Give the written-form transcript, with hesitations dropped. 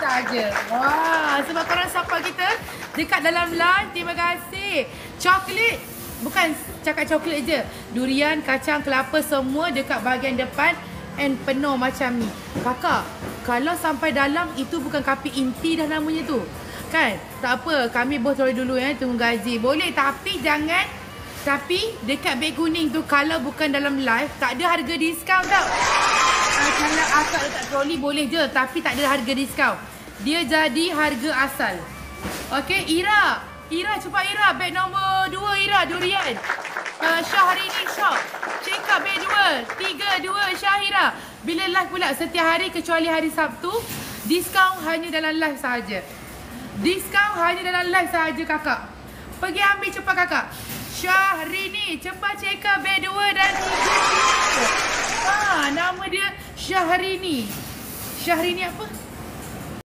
saja. Wah, sebab korang support kita dekat dalam live. Terima kasih. Coklat. Bukan cakap coklat je. Durian, kacang, kelapa semua dekat bahagian depan. And penuh macam ni. Kakak, kalau sampai dalam itu bukan kapi inti dah namanya tu. Kan? Tak apa, kami bos taruh dulu ya, tunggu gaji. Boleh, tapi jangan. Tapi dekat beg kuning tu kalau bukan dalam live, tak ada harga diskaun tau. Kalau akak letak troli boleh je, tapi tak ada harga diskaun. Dia jadi harga asal. Okey, Ira. Ira, cepat Ira. Beg nombor 2 Ira, durian. Syahrini Shop. Check up beg 2. 3, 2 Syahira. Bila live pula setiap hari kecuali hari Sabtu, diskaun hanya dalam live sahaja. Diskaun hanya dalam live sahaja kakak. Pergi ambil cepat kakak. Syahrini, cepat check up beg 2 dan 3. Nama dia Syahrini. Syahrini apa?